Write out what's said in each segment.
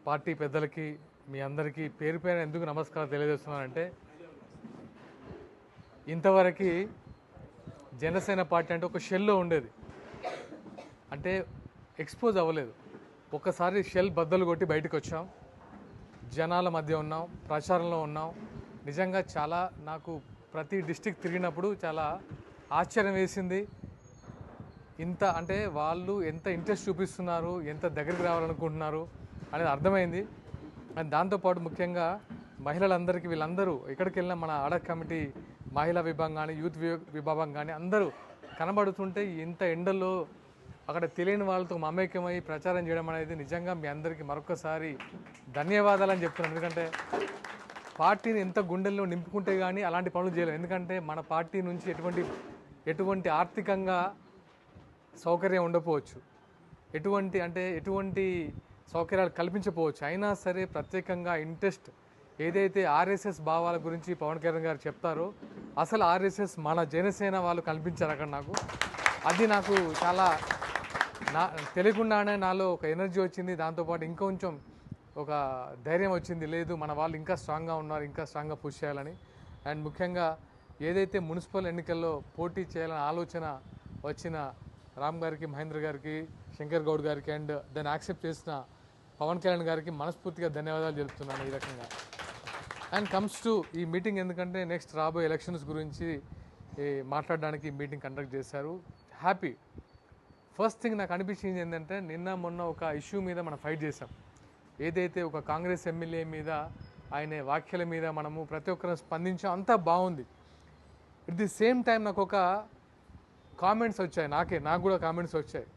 Party పెద్దలకి మీ అందరికీ పేరు పేరు ఎందుకు నమస్కారం తెలియజేస్తున్నానంటే, ఇంతవరకు జనసేన పార్టీ అంటే ఒక షెల్లో ఉండేది, అంటే ఎక్స్పోజ్ అవ్వలేదు. ఒక్కసారి షెల్ బద్దలు కొట్టి బయటకు వచ్చాం, జనాల మధ్య ఉన్నాం, ప్రచారంలో ఉన్నాం. నిజంగా చాలా నాకు ప్రతి డిస్టిక్ తిరిగినప్పుడు చాలా ఆశ్చర్యం వేసింది. ఇంత అంటే వాళ్ళు ఎంత ఇంట్రెస్ట్ చూపిస్తున్నారు, ఎంత దగ్గరికి రావాలనుకుంటున్నారు అనేది అర్థమైంది. అండ్ దాంతోపాటు ముఖ్యంగా మహిళలందరికీ, వీళ్ళందరూ ఎక్కడికి వెళ్ళినా మన ఆడ కమిటీ మహిళా విభాగం కానీ యూత్ విభాగం కానీ అందరూ కనబడుతుంటే ఇంత ఎండల్లో అక్కడ తెలియని వాళ్ళతో మమేకమై ప్రచారం చేయడం అనేది నిజంగా మీ అందరికీ మరొకసారి ధన్యవాదాలని చెప్తున్నాను. ఎందుకంటే పార్టీని ఎంత గుండెల్లో నింపుకుంటే కానీ అలాంటి పనులు చేయలేము. ఎందుకంటే మన పార్టీ నుంచి ఎటువంటి ఆర్థికంగా సౌకర్యం ఉండకపోవచ్చు, ఎటువంటి సౌకర్యాలు కల్పించకపోవచ్చు, అయినా సరే ప్రత్యేకంగా ఇంట్రెస్ట్ ఏదైతే ఆర్ఎస్ఎస్ భావాల గురించి పవన్ కళ్యాణ్ గారు చెప్తారో, అసలు ఆర్ఎస్ఎస్ మన జనసేన వాళ్ళు కల్పించారు అక్కడ. అది నాకు చాలా తెలియకుండానే నాలో ఒక ఎనర్జీ వచ్చింది. దాంతోపాటు ఇంకొంచెం ఒక ధైర్యం వచ్చింది, లేదు మన వాళ్ళు ఇంకా స్ట్రాంగ్గా ఉన్నారు, ఇంకా స్ట్రాంగ్గా పుష్ చేయాలని. అండ్ ముఖ్యంగా ఏదైతే మున్సిపల్ ఎన్నికల్లో పోటీ చేయాలని ఆలోచన వచ్చిన రామ్ గారికి, మహేంద్ర గారికి, శంకర్ గౌడ్ గారికి అండ్ దాన్ని యాక్సెప్ట్ చేసిన పవన్ కళ్యాణ్ గారికి మనస్ఫూర్తిగా ధన్యవాదాలు చెప్తున్నాను ఈ రకంగా. అండ్ కమ్స్ టు ఈ మీటింగ్, ఎందుకంటే నెక్స్ట్ రాబోయే ఎలక్షన్స్ గురించి మాట్లాడడానికి ఈ మీటింగ్ కండక్ట్ చేశారు. హ్యాపీ. ఫస్ట్ థింగ్ నాకు అనిపించింది ఏంటంటే, నిన్న మొన్న ఒక ఇష్యూ మీద మనం ఫైట్ చేసాం. ఏదైతే ఒక కాంగ్రెస్ ఎమ్మెల్యే మీద ఆయన వ్యాఖ్యల మీద మనము ప్రతి ఒక్కరు స్పందించాం, అంతా బాగుంది. ఎట్ ది సేమ్ టైం నాకు ఒక కామెంట్స్ వచ్చాయి, నాకు కూడా కామెంట్స్ వచ్చాయి.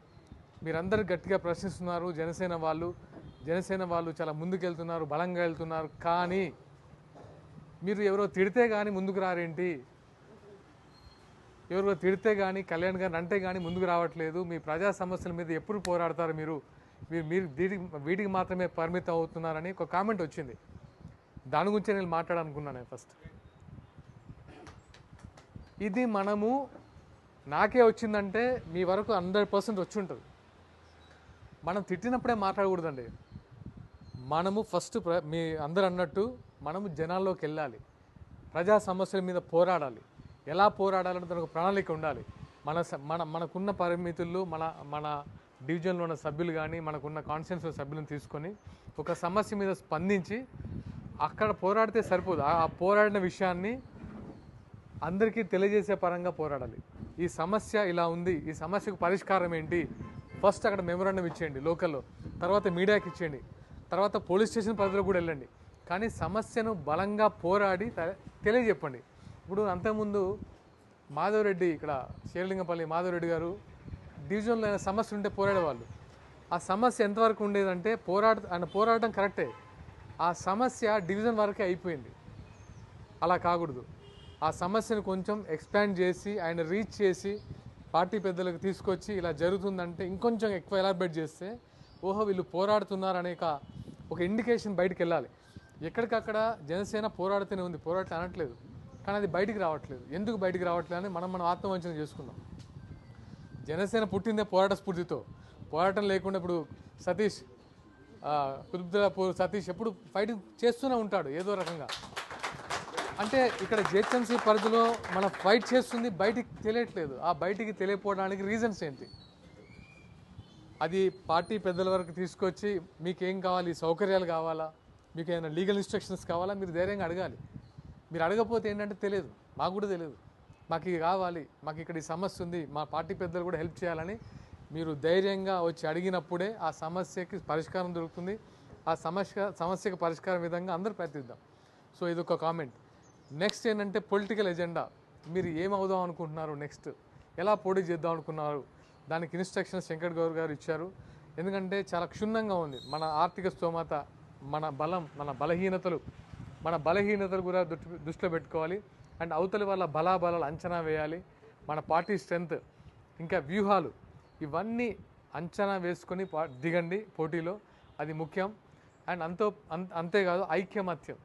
మీరందరూ గట్టిగా ప్రశ్నిస్తున్నారు, జనసేన వాళ్ళు చాలా ముందుకెళ్తున్నారు, బలంగా వెళ్తున్నారు, కానీ మీరు ఎవరో తిడితే కానీ ముందుకు రారేంటి, ఎవరో తిడితే కానీ కళ్యాణ్ గారిని అంటే కానీ ముందుకు రావట్లేదు, మీ ప్రజా సమస్యల మీద ఎప్పుడు పోరాడతారు మీరు వీటికి మాత్రమే పరిమితం అవుతున్నారని ఒక కామెంట్ వచ్చింది. దాని గురించి నేను మాట్లాడాలనుకున్నాను. ఫస్ట్ ఇది నాకే వచ్చిందంటే మీ వరకు 100% వచ్చి ఉంటుంది. మనం తిట్టినప్పుడే మాట్లాడకూడదండి. మనము ఫస్ట్ మీ అందరు అన్నట్టు మనము జనాల్లోకి వెళ్ళాలి, ప్రజా సమస్యల మీద పోరాడాలి. ఎలా పోరాడాలంటే దానికి ప్రణాళిక ఉండాలి. మనకున్న పరిమితుల్లో మన డివిజన్లో ఉన్న సభ్యులు కానీ, మనకున్న కాన్స్టిట్యున్సీ సభ్యులను తీసుకొని ఒక సమస్య మీద స్పందించి అక్కడ పోరాడితే సరిపోదు. ఆ పోరాడిన విషయాన్ని అందరికీ తెలియజేసే పరంగా పోరాడాలి. ఈ సమస్య ఇలా ఉంది, ఈ సమస్యకు పరిష్కారం ఏంటి, ఫస్ట్ అక్కడ మెమోరాండం ఇచ్చేయండి లోకల్లో, తర్వాత మీడియాకి ఇచ్చేయండి, తర్వాత పోలీస్ స్టేషన్ పరిధిలో కూడా వెళ్ళండి. కానీ సమస్యను బలంగా పోరాడి తెలియజెప్పండి. ఇప్పుడు అంతకుముందు మాధవరెడ్డి, ఇక్కడ శేర్లింగపల్లి మాధవరెడ్డి గారు డివిజన్లో సమస్య ఉంటే పోరాడేవాళ్ళు. ఆ సమస్య ఎంతవరకు ఉండేదంటే ఆయన పోరాడటం కరెక్టే, ఆ సమస్య డివిజన్ వరకే అయిపోయింది. అలా కాకూడదు. ఆ సమస్యను కొంచెం ఎక్స్పాండ్ చేసి ఆయన రీచ్ చేసి పార్టీ పెద్దలకు తీసుకొచ్చి ఇలా జరుగుతుందంటే ఇంకొంచెం ఎక్కువ ఎలాబరేట్ చేస్తే, ఓహో వీళ్ళు పోరాడుతున్నారు అనే ఒక ఇండికేషన్ బయటికి వెళ్ళాలి. ఎక్కడికక్కడ జనసేన పోరాడుతూనే ఉంది, పోరాటం అనట్లేదు, కానీ అది బయటికి రావట్లేదు. ఎందుకు బయటికి రావట్లేదు అని మనం ఆత్మవంచన చేసుకుందాం. జనసేన పుట్టిందే పోరాట స్ఫూర్తితో. పోరాటం లేకుండా ఇప్పుడు కుతుబ్దిల్లాపూర్ సతీష్ ఎప్పుడు ఫైటింగ్ చేస్తూనే ఉంటాడు ఏదో రకంగా. అంటే ఇక్కడ జిహెచ్ఎంసీ పరిధిలో మనం ఫైట్ చేస్తుంది, బయటికి తెలియట్లేదు. ఆ బయటికి తెలియకపోవడానికి రీజన్స్ ఏంటి? అది పార్టీ పెద్దల వరకు తీసుకొచ్చి మీకేం కావాలి, సౌకర్యాలు కావాలా, మీకు ఏమైనా లీగల్ ఇన్స్ట్రక్షన్స్ కావాలా, మీరు ధైర్యంగా అడగాలి. మీరు అడగకపోతే ఏంటంటే తెలియదు, మాకు కూడా తెలియదు, మాకు ఇది కావాలి, మాకు ఇక్కడ ఈ సమస్య ఉంది, మా పార్టీ పెద్దలు కూడా హెల్ప్ చేయాలని మీరు ధైర్యంగా వచ్చి అడిగినప్పుడే ఆ సమస్యకి పరిష్కారం దొరుకుతుంది. ఆ సమస్యకు పరిష్కారం విధంగా అందరూ ప్రయత్నిద్దాం. సో ఇది ఒక కామెంట్. నెక్స్ట్ ఏంటంటే పొలిటికల్ ఎజెండా. మీరు ఏమవుదాం అనుకుంటున్నారు, నెక్స్ట్ ఎలా పోటీ చేద్దాం అనుకున్నారు, దానికి ఇన్స్ట్రక్షన్స్ శంకర్ గౌడ్ గారు ఇచ్చారు. ఎందుకంటే చాలా క్షుణ్ణంగా ఉంది. మన ఆర్థిక స్తోమత, మన బలం, మన బలహీనతలు కూడా దృష్టిలో పెట్టుకోవాలి. అండ్ అవతలి వాళ్ళ బలాబలాలు అంచనా వేయాలి. మన పార్టీ స్ట్రెంగ్త్, ఇంకా వ్యూహాలు, ఇవన్నీ అంచనా వేసుకొని దిగండి పోటీలో, అది ముఖ్యం. అండ్ అంతేకాదు ఐక్యమత్యం.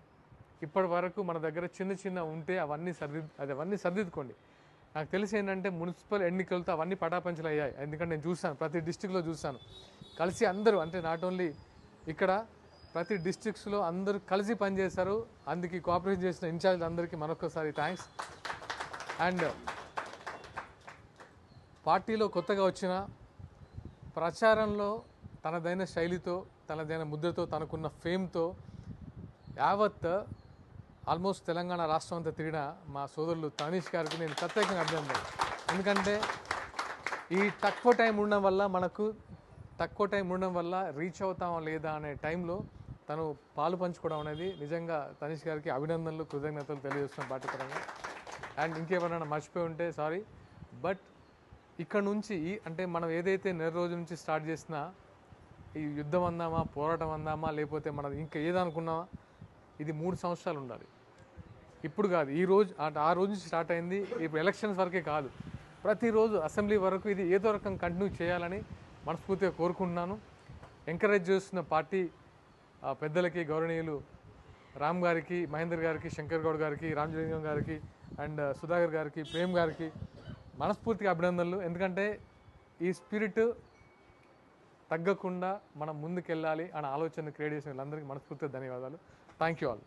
ఇప్పటి వరకు మన దగ్గర చిన్న ఉంటే అవన్నీ సరిదిద్దుకోండి. నాకు తెలిసి ఏంటంటే మున్సిపల్ ఎన్నికలతో అవన్నీ పటాపంచలు అయ్యాయి. ఎందుకంటే నేను చూశాను, ప్రతి డిస్టిక్లో చూశాను, కలిసి అందరూ, అంటే నాట్ ఓన్లీ ఇక్కడ ప్రతి డిస్ట్రిక్ట్స్లో అందరూ కలిసి పనిచేశారు. అందుకు కోఆపరేషన్ చేసిన ఇన్ఛార్జ్ అందరికీ మరొకసారి థ్యాంక్స్. అండ్ పార్టీలో కొత్తగా వచ్చిన ప్రచారంలో తనదైన శైలితో, తనదైన ముద్రతో, తనకున్న ఫేమ్తో యావత్ ఆల్మోస్ట్ తెలంగాణ రాష్ట్రం అంతా తిరిగిన మా సోదరులు తనీష్ గారికి నేను ప్రత్యేకంగా అభినందనలు. ఎందుకంటే ఈ తక్కువ టైం ఉండడం వల్ల రీచ్ అవుతామా లేదా అనే టైంలో తను పాలు పంచుకోవడం అనేది నిజంగా తనీష్ గారికి అభినందనలు, కృతజ్ఞతలు తెలియజేస్తున్న పార్టీ పరంగా. అండ్ ఇంకేమైనా మర్చిపోయి ఉంటే సారీ. బట్ ఇక్కడ నుంచి అంటే మనం ఏదైతే నెల రోజుల నుంచి స్టార్ట్ చేసినా ఈ యుద్ధం అందామా, పోరాటం అందామా, లేకపోతే మనం ఇంకా ఏదనుకున్నామా, ఇది 3 సంవత్సరాలు ఉండాలి. ఇప్పుడు కాదు, ఆ రోజు నుంచి స్టార్ట్ అయింది. ఇప్పుడు ఎలక్షన్స్ వరకే కాదు, ప్రతిరోజు అసెంబ్లీ వరకు ఇది ఏదో రకం కంటిన్యూ చేయాలని మనస్ఫూర్తిగా కోరుకుంటున్నాను. ఎంకరేజ్ చేస్తున్న పార్టీ పెద్దలకి, గౌరవనీయులు రామ్ గారికి, మహేందర్ గారికి, శంకర్ గౌడ్ గారికి, రామలింగం గారికి అండ్ సుధాకర్ గారికి, ప్రేమ్ గారికి మనస్ఫూర్తిగా అభినందనలు. ఎందుకంటే ఈ స్పిరిట్ తగ్గకుండా మనం ముందుకెళ్ళాలి అనే ఆలోచన క్రియేట్ చేసిన వీళ్ళందరికీ మనస్ఫూర్తిగా ధన్యవాదాలు. Thank you all.